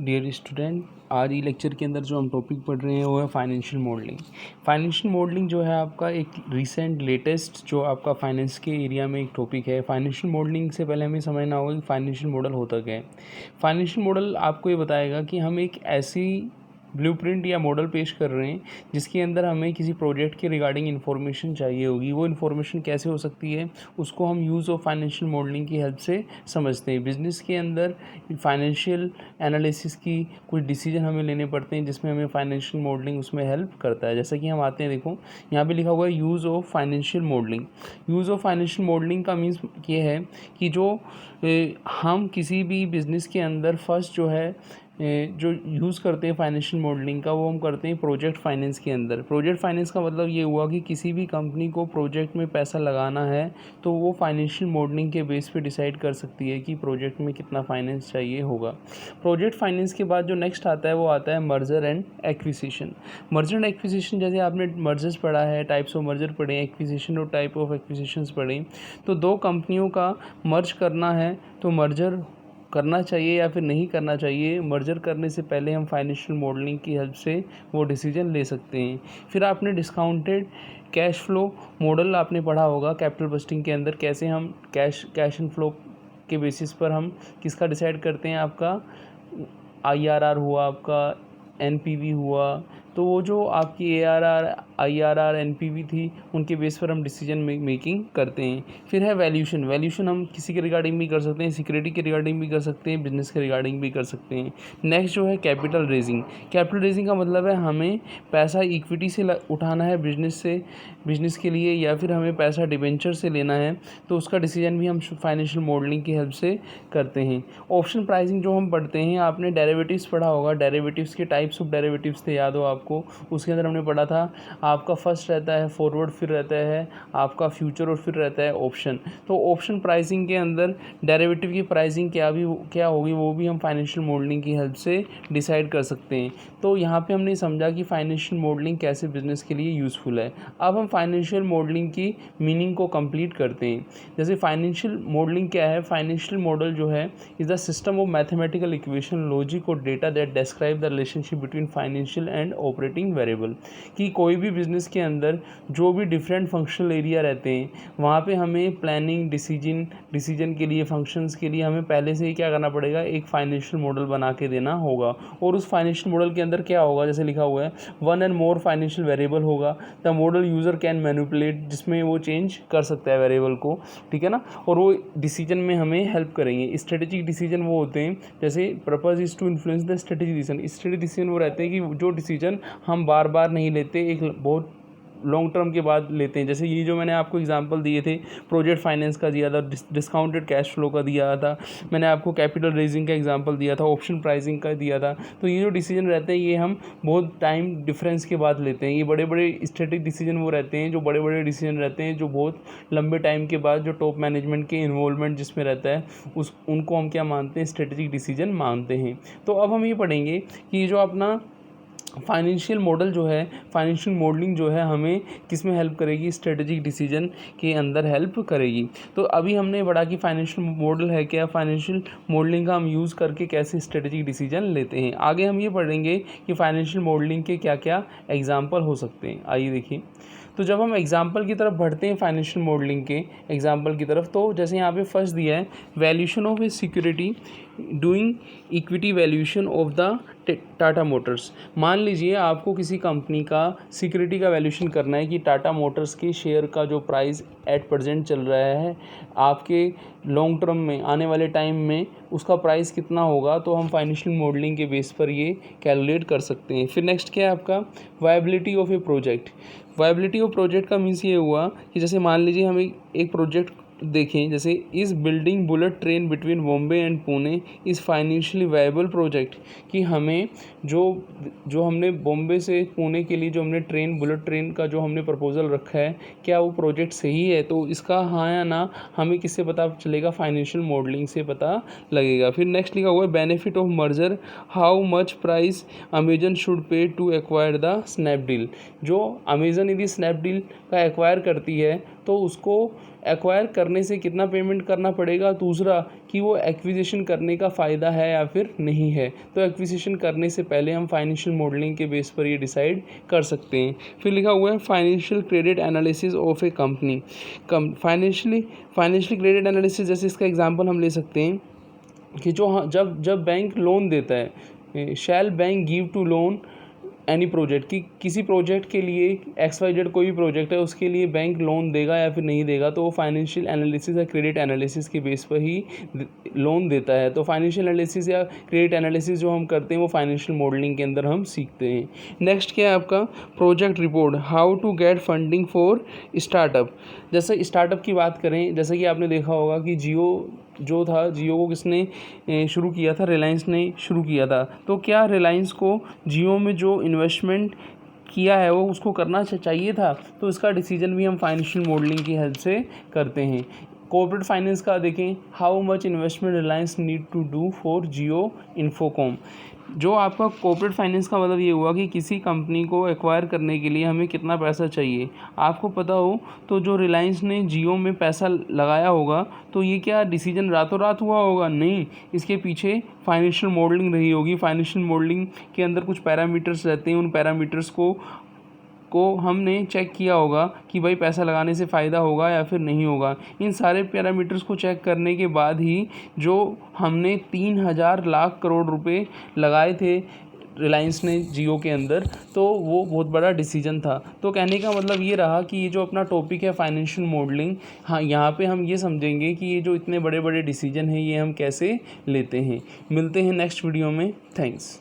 Dear student, आज ई lecture के अंदर जो हम टॉपिक पढ़ रहे हैं वो है फाइनेंशियल मॉडलिंग। फाइनेंशियल मॉडलिंग जो है आपका एक रिसेंट लेटेस्ट जो आपका फाइनेंस के एरिया में एक टॉपिक है। फाइनेंशियल मॉडलिंग से पहले हमें समझना होगा कि फाइनेंशियल मॉडल होता क्या है। फाइनेंशियल मॉडल आपको ये बताएगा कि हम एक ऐसी ब्लूप्रिंट या मॉडल पेश कर रहे हैं जिसके अंदर हमें किसी प्रोजेक्ट के रिगार्डिंग इन्फॉर्मेशन चाहिए होगी। वो इन्फॉर्मेशन कैसे हो सकती है, उसको हम यूज़ ऑफ फाइनेंशियल मॉडलिंग की हेल्प से समझते हैं। बिजनेस के अंदर फाइनेंशियल एनालिसिस की कुछ डिसीजन हमें लेने पड़ते हैं जिसमें हमें फाइनेंशियल मॉडलिंग उसमें हेल्प करता है। जैसा कि हम आते हैं, देखो यहाँ पे लिखा हुआ है use of financial modelling. Use of financial modelling का मीन्स ये है कि जो हम किसी भी बिज़नेस के अंदर फर्स्ट जो है जो यूज़ करते हैं फाइनेंशियल मॉडलिंग का, वो हम करते हैं प्रोजेक्ट फाइनेंस के अंदर। प्रोजेक्ट फाइनेंस का मतलब ये हुआ कि किसी भी कंपनी को प्रोजेक्ट में पैसा लगाना है तो वो फाइनेंशियल मॉडलिंग के बेस पे डिसाइड कर सकती है कि प्रोजेक्ट में कितना फाइनेंस चाहिए होगा। प्रोजेक्ट फाइनेंस के बाद जो नेक्स्ट आता है वो आता है merger and acquisition. Merger and acquisition, जैसे आपने मर्जर्स पढ़ा है, टाइप्स ऑफ मर्जर पढ़े, एक्विजिशन और टाइप ऑफ एक्विजिशंस पढ़े। तो दो कंपनियों का मर्ज करना है तो मर्जर करना चाहिए या फिर नहीं करना चाहिए, मर्जर करने से पहले हम फाइनेंशियल मॉडलिंग की हेल्प से वो डिसीजन ले सकते हैं। फिर आपने डिस्काउंटेड कैश फ्लो मॉडल आपने पढ़ा होगा कैपिटल बस्टिंग के अंदर, कैसे हम कैश एंड फ्लो के बेसिस पर हम किसका डिसाइड करते हैं, आपका IRR हुआ, आपका NPV हुआ। तो वो जो आपकी ARR IRR NPV थी उनके बेस पर हम डिसीजन मेकिंग करते हैं। फिर है वैल्यूशन। वैल्यूशन हम किसी के रिगार्डिंग भी कर सकते हैं, सिक्योरिटी के रिगार्डिंग भी कर सकते हैं, बिजनेस के रिगार्डिंग भी कर सकते हैं। नेक्स्ट जो है कैपिटल रेजिंग। कैपिटल रेजिंग का मतलब है हमें पैसा इक्विटी से उठाना है बिजनेस के लिए, या फिर हमें पैसा डिबेंचर से लेना है, तो उसका डिसीजन भी हम फाइनेंशियल मॉडलिंग की हेल्प से करते हैं। ऑप्शन प्राइसिंग जो हम पढ़ते हैं, आपने डेरिवेटिव्स पढ़ा होगा, डेरिवेटिव्स के टाइप्स ऑफ डेरिवेटिव्स थे, याद हो आपको। उसके अंदर हमने पढ़ा था आपका फर्स्ट रहता है फॉरवर्ड, फिर रहता है आपका फ्यूचर और फिर रहता है ऑप्शन। तो ऑप्शन प्राइसिंग के अंदर डेरिवेटिव की प्राइसिंग क्या होगी वो भी हम फाइनेंशियल मॉडलिंग की हेल्प से डिसाइड कर सकते हैं। तो यहाँ पे हमने समझा कि फाइनेंशियल मॉडलिंग कैसे बिजनेस के लिए यूज़फुल है। अब हम फाइनेंशियल मॉडलिंग की मीनिंग को कंप्लीट करते हैं। जैसे फाइनेंशियल मॉडलिंग क्या है, फाइनेंशियल मॉडल जो है is the system of mathematical equation, logic और data that describe the relationship between financial and operating variable. कि कोई भी बिजनेस के अंदर जो भी डिफरेंट फंक्शनल एरिया रहते हैं वहाँ पे हमें प्लानिंग डिसीजन के लिए, फंक्शंस के लिए हमें पहले से ही क्या करना पड़ेगा, एक फाइनेंशियल मॉडल बना के देना होगा। और उस फाइनेंशियल मॉडल के अंदर क्या होगा, जैसे लिखा हुआ है one and more financial variable होगा the model user can manipulate, जिसमें वो चेंज कर सकता है वेरिएबल को, ठीक है ना। और वो डिसीजन में हमें हेल्प करेंगे। स्ट्रेटेजिक डिसीजन वो होते हैं, जैसे purpose is to influence the strategic decision. Strategic decision वो रहते हैं कि जो डिसीजन हम बार बार नहीं लेते, एक बहुत लॉन्ग टर्म के बाद लेते हैं। जैसे ये जो मैंने आपको एग्जांपल दिए थे, प्रोजेक्ट फाइनेंस का दिया था, डिस्काउंटेड कैश फ्लो का दिया था, मैंने आपको कैपिटल रेजिंग का एग्जांपल दिया था, ऑप्शन प्राइसिंग का दिया था। तो ये जो डिसीजन रहते हैं ये हम बहुत टाइम डिफरेंस के बाद लेते हैं। ये बड़े बड़े स्ट्रेटेजिक डिसीजन वो रहते हैं, जो बड़े बड़े डिसीजन रहते हैं, जो बहुत लंबे टाइम के बाद जो टॉप मैनेजमेंट के इन्वॉल्वमेंट जिसमें रहता है उनको हम क्या मानते हैं, स्ट्रेटेजिक डिसीजन मानते हैं। तो अब हम ये पढ़ेंगे कि जो अपना फाइनेंशियल मॉडल जो है, फाइनेंशियल मॉडलिंग जो है हमें किस में हेल्प करेगी, स्ट्रेटेजिक डिसीजन के अंदर हेल्प करेगी। तो अभी हमने पढ़ा कि फाइनेंशियल मॉडल है क्या, फाइनेंशियल मॉडलिंग का हम यूज़ करके कैसे स्ट्रेटेजिक डिसीजन लेते हैं। आगे हम ये पढ़ेंगे कि फाइनेंशियल मॉडलिंग के क्या क्या एग्जाम्पल हो सकते हैं। आइए देखिए, तो जब हम एग्जाम्पल की तरफ बढ़ते हैं फाइनेंशियल मॉडलिंग के एग्जाम्पल की तरफ, तो जैसे यहाँ पे फर्स्ट दिया है valuation of A security doing equity valuation of the Tata Motors. मान लीजिए आपको किसी कंपनी का सिक्योरिटी का वैल्यूशन करना है कि टाटा मोटर्स के शेयर का जो प्राइस एट प्रेजेंट चल रहा है, आपके लॉन्ग टर्म में आने वाले टाइम में उसका प्राइस कितना होगा, तो हम फाइनेंशियल मॉडलिंग के बेस पर ये कैलकुलेट कर सकते हैं। फिर नेक्स्ट क्या है आपका viability of A project. Viability of project का मीन्स ये हुआ कि जैसे मान लीजिए हम एक प्रोजेक्ट देखें, जैसे इस building bullet train between Bombay and Pune is financially viable project, कि हमें जो हमने बॉम्बे से पुणे के लिए जो हमने बुलेट ट्रेन का जो हमने प्रपोजल रखा है, क्या वो प्रोजेक्ट सही है। तो इसका हाँ या ना हमें किससे पता चलेगा, फाइनेंशियल मॉडलिंग से पता लगेगा। फिर नेक्स्ट लिखा हुआ है benefit of merger, how much price Amazon should pay to acquire the Snapdeal. जो अमेजन यदि स्नैपडील का एक्वायर करती है तो उसको एक्वायर करने से कितना पेमेंट करना पड़ेगा, दूसरा कि वो एक्विजिशन करने का फ़ायदा है या फिर नहीं है। तो एक्विजिशन करने से पहले हम फाइनेंशियल मॉडलिंग के बेस पर ये डिसाइड कर सकते हैं। फिर लिखा हुआ है financial credit analysis of A company. Financial credit analysis, जैसे इसका एग्जांपल हम ले सकते हैं कि जब बैंक लोन देता है, shall bank give to loan any project, कि किसी प्रोजेक्ट के लिए XYZ कोई भी प्रोजेक्ट है उसके लिए बैंक लोन देगा या फिर नहीं देगा, तो वो फाइनेंशियल एनालिसिस या क्रेडिट एनालिसिस के बेस पर ही लोन देता है। तो फाइनेंशियल एनालिसिस या क्रेडिट एनालिसिस जो हम करते हैं वो फाइनेंशियल मॉडलिंग के अंदर हम सीखते हैं। नेक्स्ट क्या है आपका project report, how to get funding for startup. जैसे स्टार्टअप की बात करें, जैसे कि आपने देखा होगा कि जियो जो था, जियो को किसने शुरू किया था, रिलायंस ने शुरू किया था। तो क्या रिलायंस को जियो में जो इन्वेस्टमेंट किया है वो उसको करना चाहिए था, तो इसका डिसीजन भी हम फाइनेंशियल मॉडलिंग की हेल्प से करते हैं। कॉर्पोरेट फाइनेंस का देखें, how much investment Reliance need to do for Jio Infocomm. जो आपका कॉर्पोरेट फाइनेंस का मतलब ये हुआ कि किसी कंपनी को एक्वायर करने के लिए हमें कितना पैसा चाहिए। आपको पता हो तो जो रिलायंस ने जियो में पैसा लगाया होगा, तो ये क्या डिसीजन रातों रात हुआ होगा? नहीं, इसके पीछे फाइनेंशियल मॉडलिंग रही होगी। फाइनेंशियल मॉडलिंग के अंदर कुछ पैरामीटर्स रहते हैं, उन पैरामीटर्स को हमने चेक किया होगा कि भाई पैसा लगाने से फ़ायदा होगा या फिर नहीं होगा। इन सारे पैरामीटर्स को चेक करने के बाद ही जो हमने 3000 लाख करोड़ रुपए लगाए थे रिलायंस ने जियो के अंदर, तो वो बहुत बड़ा डिसीजन था। तो कहने का मतलब ये रहा कि ये जो अपना टॉपिक है फाइनेंशियल मॉडलिंग, हाँ, यहाँ पे हम ये समझेंगे कि ये जो इतने बड़े बड़े डिसीजन हैं ये हम कैसे लेते हैं। मिलते हैं नेक्स्ट वीडियो में। थैंक्स।